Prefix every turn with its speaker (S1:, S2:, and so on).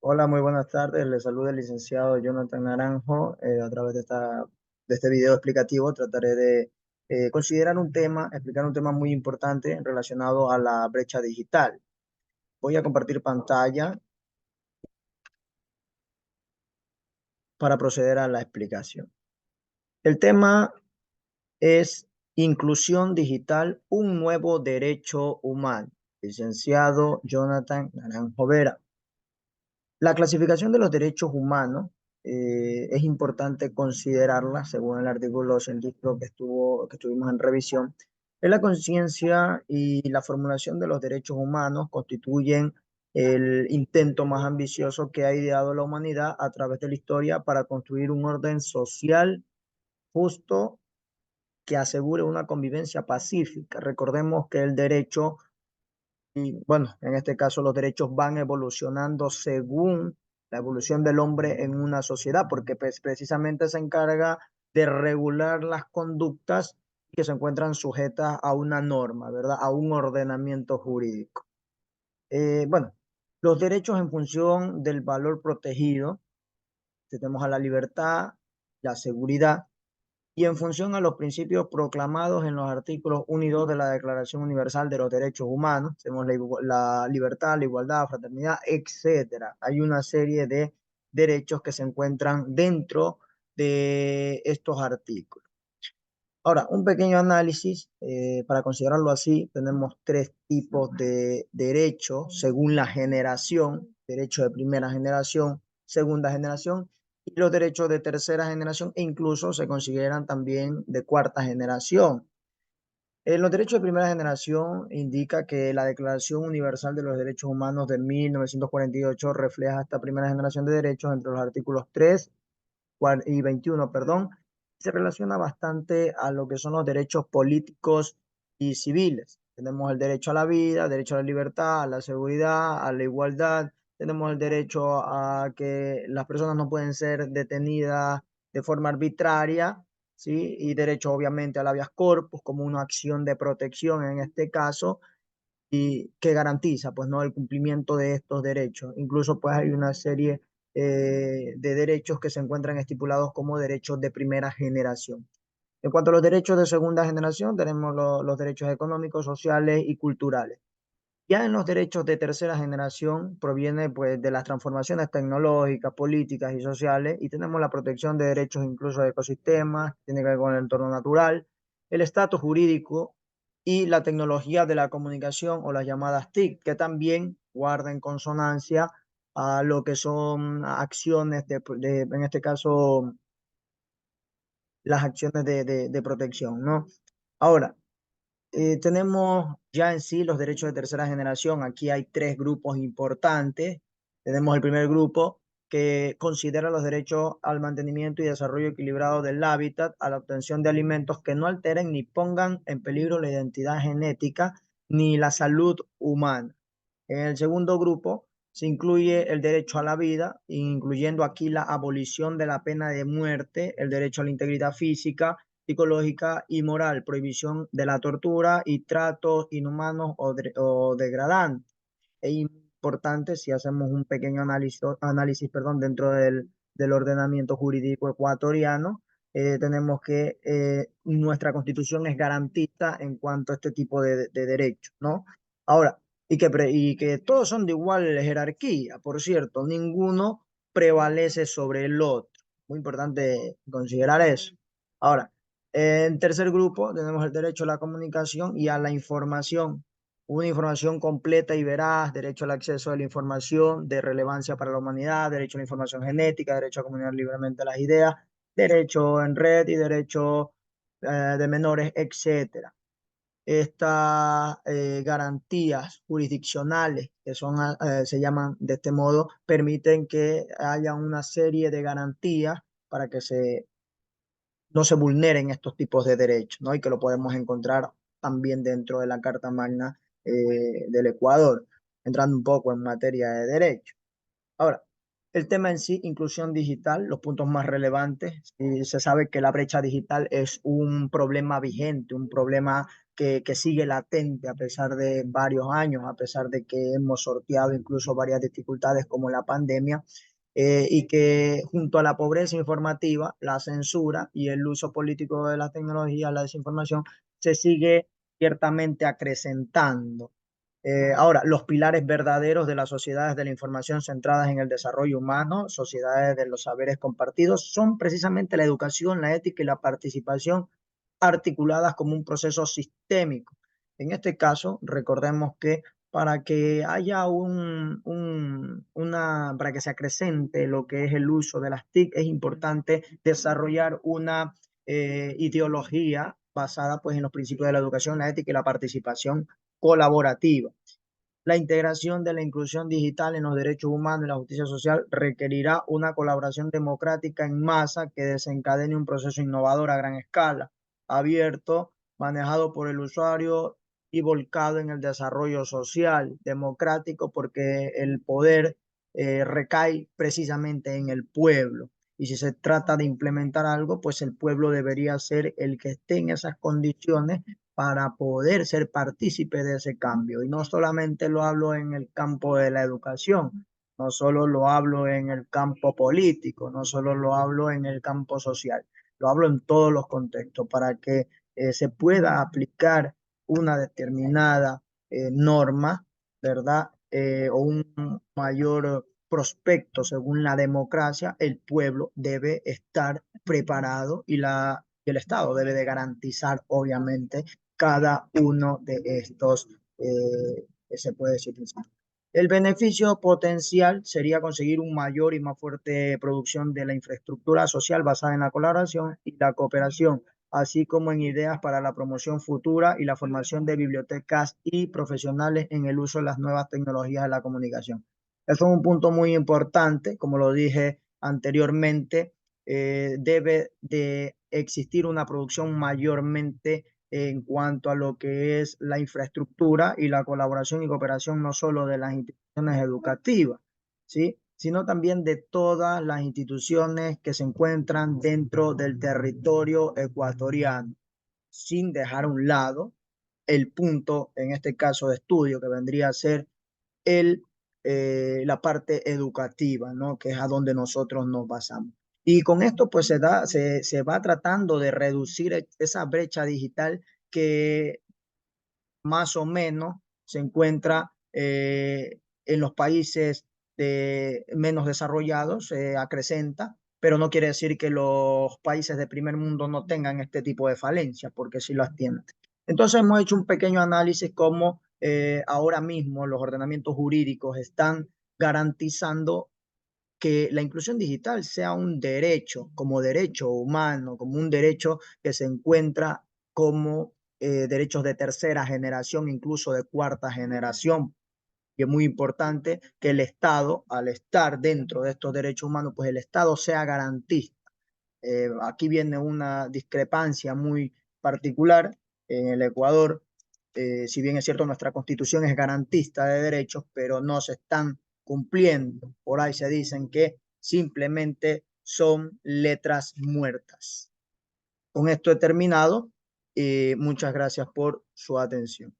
S1: Hola, muy buenas tardes. Les saluda el licenciado Jonathan Naranjo. A través de este video explicativo trataré de considerar un tema, explicar un tema muy importante relacionado a la brecha digital. Voy a compartir pantalla para proceder a la explicación. El tema es inclusión digital, un nuevo derecho humano. Licenciado Jonathan Naranjo Vera. La clasificación de los derechos humanos es importante considerarla, según el artículo científico que estuvimos en revisión. Es la conciencia y la formulación de los derechos humanos constituyen el intento más ambicioso que ha ideado la humanidad a través de la historia para construir un orden social justo que asegure una convivencia pacífica. Recordemos que el derecho y bueno, en este caso los derechos van evolucionando según la evolución del hombre en una sociedad, porque pues, precisamente se encarga de regular las conductas que se encuentran sujetas a una norma, ¿verdad? A un ordenamiento jurídico. Bueno, los derechos en función del valor protegido, tenemos a la libertad, la seguridad, y en función a los principios proclamados en los artículos 1 y 2 de la Declaración Universal de los Derechos Humanos, tenemos la libertad, la igualdad, la fraternidad, etcétera. Hay una serie de derechos que se encuentran dentro de estos artículos. Ahora, un pequeño análisis, para considerarlo así, tenemos tres tipos de derechos según la generación: derecho de primera generación, segunda generación y los derechos de tercera generación, e incluso se consideran también de cuarta generación. En los derechos de primera generación indica que la Declaración Universal de los Derechos Humanos de 1948 refleja esta primera generación de derechos entre los artículos 3 y 21, perdón. Se relaciona bastante a lo que son los derechos políticos y civiles. Tenemos el derecho a la vida, derecho a la libertad, a la seguridad, a la igualdad. Tenemos el derecho a que las personas no pueden ser detenidas de forma arbitraria, ¿sí? Y derecho obviamente al habeas corpus como una acción de protección en este caso, y que garantiza pues no el cumplimiento de estos derechos. Incluso pues hay una serie de derechos que se encuentran estipulados como derechos de primera generación. En cuanto a los derechos de segunda generación, tenemos los derechos económicos, sociales y culturales. Ya en los derechos de tercera generación proviene pues de las transformaciones tecnológicas, políticas y sociales, y tenemos la protección de derechos incluso de ecosistemas, tiene que ver con el entorno natural, el estatus jurídico y la tecnología de la comunicación o las llamadas TIC, que también guarda en consonancia a lo que son acciones en este caso, las acciones de protección, ¿no? Ahora, tenemos ya en sí los derechos de tercera generación. Aquí hay tres grupos importantes. Tenemos el primer grupo que considera los derechos al mantenimiento y desarrollo equilibrado del hábitat, a la obtención de alimentos que no alteren ni pongan en peligro la identidad genética ni la salud humana. En el segundo grupo se incluye el derecho a la vida, incluyendo aquí la abolición de la pena de muerte, el derecho a la integridad física, psicológica y moral, prohibición de la tortura y tratos inhumanos o degradantes. Es importante, si hacemos un pequeño análisis, perdón, dentro del ordenamiento jurídico ecuatoriano, tenemos que nuestra constitución es garantista en cuanto a este tipo de derechos, ¿no? Ahora, y que todos son de igual jerarquía, por cierto, ninguno prevalece sobre el otro. Muy importante considerar eso. Ahora, en tercer grupo tenemos el derecho a la comunicación y a la información. Una información completa y veraz, derecho al acceso a la información de relevancia para la humanidad, derecho a la información genética, derecho a comunicar libremente las ideas, derecho en red y derecho de menores, etcétera. Estas garantías jurisdiccionales, que son, se llaman de este modo, permiten que haya una serie de garantías para que no se vulneren estos tipos de derechos, ¿no? Y que lo podemos encontrar también dentro de la Carta Magna del Ecuador, entrando un poco en materia de derecho. Ahora, El tema en sí, inclusión digital, los puntos más relevantes. Se sabe que la brecha digital es un problema vigente, un problema que sigue latente a pesar de varios años, a pesar de que hemos sorteado incluso varias dificultades como la pandemia, y que junto a la pobreza informativa, la censura y el uso político de la tecnología, la desinformación, se sigue ciertamente acrecentando. Ahora, los pilares verdaderos de las sociedades de la información centradas en el desarrollo humano, sociedades de los saberes compartidos, son precisamente la educación, la ética y la participación articuladas como un proceso sistémico. En este caso, recordemos que para que haya para que se acrecente lo que es el uso de las TIC, es importante desarrollar una ideología basada pues en los principios de la educación, la ética y la participación colaborativa. La integración de la inclusión digital en los derechos humanos y la justicia social requerirá una colaboración democrática en masa que desencadene un proceso innovador a gran escala, abierto, manejado por el usuario y volcado en el desarrollo social, democrático, porque el poder recae precisamente en el pueblo. Y si se trata de implementar algo, pues el pueblo debería ser el que esté en esas condiciones para poder ser partícipe de ese cambio. Y no solamente lo hablo en el campo de la educación, no solo lo hablo en el campo político, no solo lo hablo en el campo social, lo hablo en todos los contextos para que se pueda aplicar una determinada norma, ¿verdad? O un mayor prospecto según la democracia, el pueblo debe estar preparado y el Estado debe de garantizar, obviamente, cada uno de estos, se puede decir, principios. El beneficio potencial sería conseguir un mayor y más fuerte producción de la infraestructura social basada en la colaboración y la cooperación, así como en ideas para la promoción futura y la formación de bibliotecas y profesionales en el uso de las nuevas tecnologías de la comunicación. Eso es un punto muy importante, como lo dije anteriormente, debe de existir una producción mayormente en cuanto a lo que es la infraestructura y la colaboración y cooperación no solo de las instituciones educativas, ¿sí? Sino también de todas las instituciones que se encuentran dentro del territorio ecuatoriano, sin dejar a un lado el punto, en este caso de estudio, que vendría a ser el, la parte educativa, ¿no? Que es a donde nosotros nos basamos. Y con esto pues se va tratando de reducir esa brecha digital que más o menos se encuentra en los países menos desarrollados, acrecenta, pero no quiere decir que los países de primer mundo no tengan este tipo de falencias, porque sí las tienen. Entonces hemos hecho un pequeño análisis cómo ahora mismo los ordenamientos jurídicos están garantizando que la inclusión digital sea un derecho, como derecho humano, como un derecho que se encuentra como derechos de tercera generación, incluso de cuarta generación. Y es muy importante que el Estado, al estar dentro de estos derechos humanos, pues el Estado sea garantista. Aquí viene una discrepancia muy particular en el Ecuador. Si bien es cierto, nuestra constitución es garantista de derechos, pero no se están cumpliendo. Por ahí se dicen que simplemente son letras muertas. Con esto he terminado y muchas gracias por su atención.